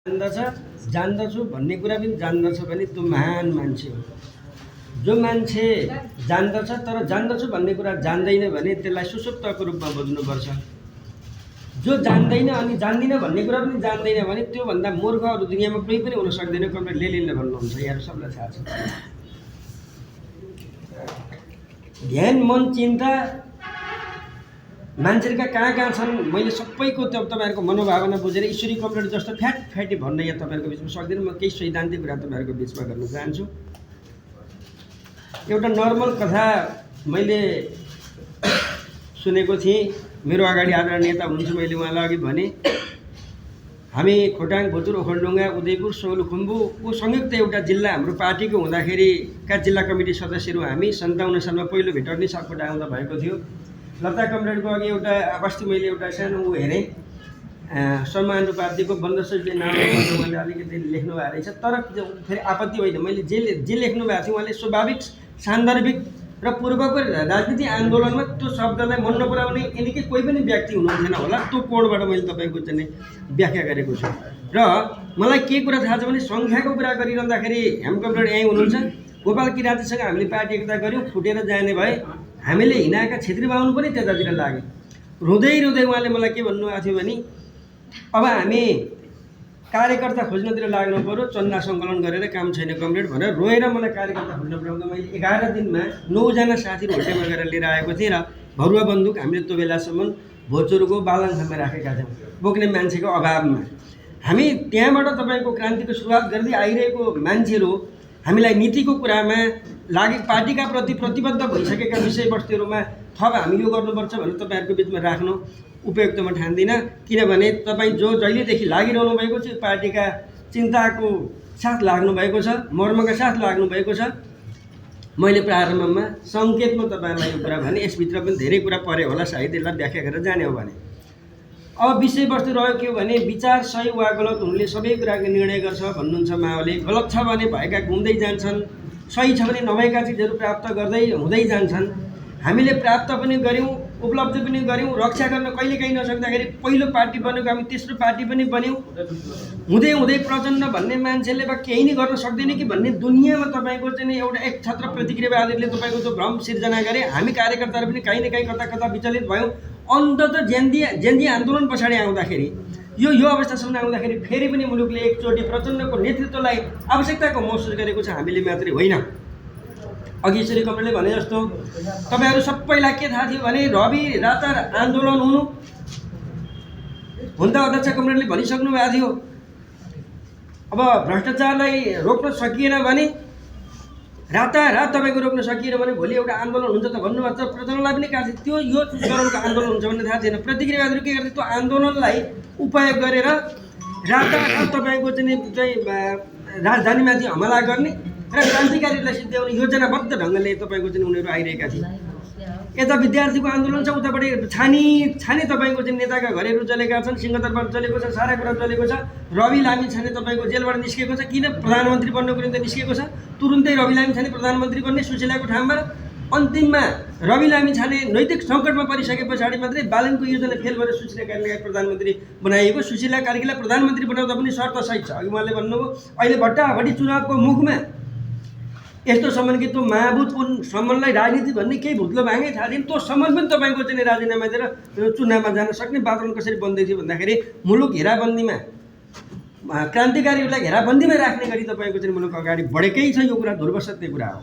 जान्दछु भन्ने कुरा पनि जान्दछ भने त्यो महान मान्छे हो। जो मान्छे जान्दछ तर जान्दछु भन्ने कुरा जान्दैन भने त्यसलाई सुसुप्तको रूपमा बुझ्नुपर्छ। जो जान्दैन अनि जान्दिन भन्ने कुरा पनि जान्दैन भने त्योभन्दा मूर्ख अरू दुनियाँमा कोही पनि हुन सक्दैन। कमरेड लेनिनले भन्नुहुन्छ, यहाँ सबलाई थाहा छ। ध्यान, मन, चिन्ता मान्छेका कहाँ कहाँ छन् मैले सबैको तपाईहरुको मनोभावना बुझेर ईश्वरी कमरेड जस्तो फ्याटी भन्न यहाँ तपाईहरुको बिचमा सक्दिनँ। म केही सैद्धान्तिक कुरा तपाईहरुको बिचमा गर्न चाहन्छु। एउटा नर्मल कथा मैले सुनेको थिएँ। मेरो अगाडि आदरणीय नेता हुनुहुन्छ, मैले उहाँलाई अघि भने हामी खोटाङ, भोजुर, ओखलढुङ्गा, उदयपुर, सोलुखुम्बुको संयुक्त एउटा जिल्ला हाम्रो पार्टीको हुँदाखेरिका जिल्ला कमिटी सदस्यहरू हामी 57 सालमा पहिलो भेट अग्नि सापकोटा आउँदा भएको थियो। लता कमरेडको अघि एउटा अस्ति मैले एउटा सानो हेरेँ, सम्मानुपातिको बन्दसले नाम उहाँले अलिकति लेख्नु भएको रहेछ। तर फेरि आपत्ति होइन, मैले जे लेख्नु भएको थियो उहाँले स्वाभाविक, सान्दर्भिक र पूर्वको राजनीति आन्दोलनमा त्यो शब्दलाई मन नपराउने यिनीकै कोही पनि व्यक्ति हुनुहुन्थेन होला। त्यो कोणबाट मैले तपाईँको चाहिँ व्याख्या गरेको छु। र मलाई के कुरा थाहा छ भने सङ्ख्याको कुरा गरिरहँदाखेरि हेम कमरेड यहीँ हुनुहुन्छ। गोपाल किराँतीसँग हामीले पार्टी एकता गऱ्यौँ, फुटेर जाने भए हामीले हिँडाएका छेत्री बाहुन पनि त्यतातिर लाग्यो। रुँदै रुँदै उहाँले मलाई के भन्नुभएको थियो भने अब हामी कार्यकर्ता खोज्नतिर लाग्नु पर्यो, चन्दा सङ्कलन गरेर काम छैन कमरेड भनेर रोएर मलाई कार्यकर्ता खोज्न पुर्याउँदा मैले 11 दिनमा 9 जना साथीहरू होटेलमा गएर लिएर आएको थिएँ। र भरुवा बन्दुक हामीले त्यो बेलासम्म भोजुरको बालनखामा राखेका थियौँ, बोक्ने मान्छेको अभावमा। हामी त्यहाँबाट तपाईँको क्रान्तिको सुरुवात गर्दै आइरहेको मान्छेहरू हामीलाई नीतिको कुरामा लागि पार्टीका प्रति प्रतिबद्ध भइसकेका विषयवस्तुहरूमा थप हामी यो गर्नुपर्छ भनेर तपाईँहरूको बिचमा राख्नु उपयुक्त म ठान्दिनँ। किनभने तपाईँ जो जहिलेदेखि लागिरहनु भएको छ, पार्टीका चिन्ताको साथ लाग्नु भएको छ, मर्मका साथ लाग्नु भएको छ। मैले प्रारम्भमा सङ्केतमा तपाईँलाई यो कुरा भने यसभित्र पनि धेरै कुरा परे होला, सायद यसलाई व्याख्या गरेर जाने हो भने। अब विषयवस्तु रह्यो के हो भने विचार सही वा गलत हुनुले सबै कुराको निर्णय गर्छ भन्नुहुन्छ माओले। गलत छ भने भएका घुम्दै जान्छन्, सही छ भने नभएका चिजहरू प्राप्त गर्दै हुँदै जान्छन्। हामीले प्राप्त पनि गऱ्यौँ, उपलब्धि पनि गऱ्यौँ, रक्षा गर्न कहिलेकाहीँ नसक्दाखेरि पहिलो पार्टी बनेको हामी तेस्रो पार्टी पनि बन्यौँ। हुँदै हुँदै प्रचण्ड भन्ने मान्छेले बा केही नै गर्न सक्दैन कि भन्ने दुनियाँमा तपाईँको चाहिँ एउटा एक छत्र प्रतिक्रियावादीले तपाईँको त्यो भ्रम सिर्जना गरे। हामी कार्यकर्ताहरू पनि कहीँ न कहीँ कता कता विचलित भयौँ। अन्ततः जेन्जी आन्दोलन पछाडि आउँदाखेरि यो अवस्थासम्म आउँदाखेरि फेरि पनि मुलुकले एकचोटि प्रचण्डको नेतृत्वलाई आवश्यकताको महसुस गरेको छ, हामीले मात्रै होइन। अघि यसरी कमरेडले भने जस्तो तपाईँहरू सबैलाई के थाहा थियो भने रवि रातार आन्दोलन हुनु हुन त अध्यक्ष कमरेडले भनिसक्नु भएको थियो। अब भ्रष्टाचारलाई रोक्न सकिएन भने रातारात तपाईँको रोक्न सकिएन भने भोलि एउटा आन्दोलन हुन्छ त भन्नुभएको छ। प्रचण्डलाई पनि कहाँ थियो त्यो यो चरणको आन्दोलन हुन्छ भन्ने थाहा थिएन। प्रतिक्रियावादीहरू के गर्थे, त्यो आन्दोलनलाई उपयोग गरेर रातारात तपाईँको चाहिँ राजधानीमाथि हमला गर्ने र क्रान्तिकारीलाई सिद्ध्याउने योजनाबद्ध ढङ्गले तपाईँको चाहिँ उनीहरू आइरहेका थिए। यता विद्यार्थीको आन्दोलन छ, उतापट्टि छानी तपाईँको चाहिँ नेताका घरहरू चलेका छन्, सिंहदरबार चलेको छ, सारा कुरा चलेको छ। रवि लामी छाने तपाईँको जेलबाट निस्केको छ, किन प्रधानमन्त्री बन्नको निम्ति निस्केको छ। तुरुन्तै रवि लामी छाने प्रधानमन्त्री बन्ने सुशीलाको ठाउँमा। अन्तिममा रवि लामी छाने नैतिक सङ्कटमा परिसके पछाडि मात्रै बालनको योजना फेल भएर सुशीला कार्कीलाई प्रधानमन्त्री बनाइएको। सुशीला कार्कीलाई प्रधानमन्त्री बनाउँदा पनि शर्त सहित छ। अघि उहाँले भन्नुभयो अहिले भट्टाभट्टी चुनावको मुखमा यस्तो सम्म कि त्यो महाभूतपूर्ण सम्मलाई राजनीति भन्ने केही भुत्लो भाँगै थाहा थिएन। त्यो सम्म पनि तपाईँको चाहिँ राजीनामा दिएर चुनावमा जान सक्ने वातावरण कसरी बन्दै थियो भन्दाखेरि मुलुक घेराबन्दीमा, क्रान्तिकारीहरूलाई घेराबन्दीमा राख्ने गरी तपाईँको चाहिँ मुलुक अगाडि बढेकै छ। यो कुरा ध्रुव सत्य कुरा हो।